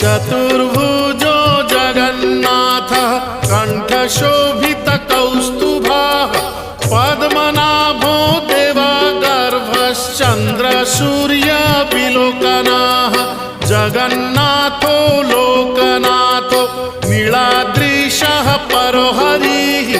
चतुर्भुजो जगन्नाथः कण्ठशोभितकौस्तुभः पद्मनाभो देवगर्भश्चन्द्रसूर्यविलोकनः जगन्नाथो लोकनाथो नीलाद्रीशः परो हरिः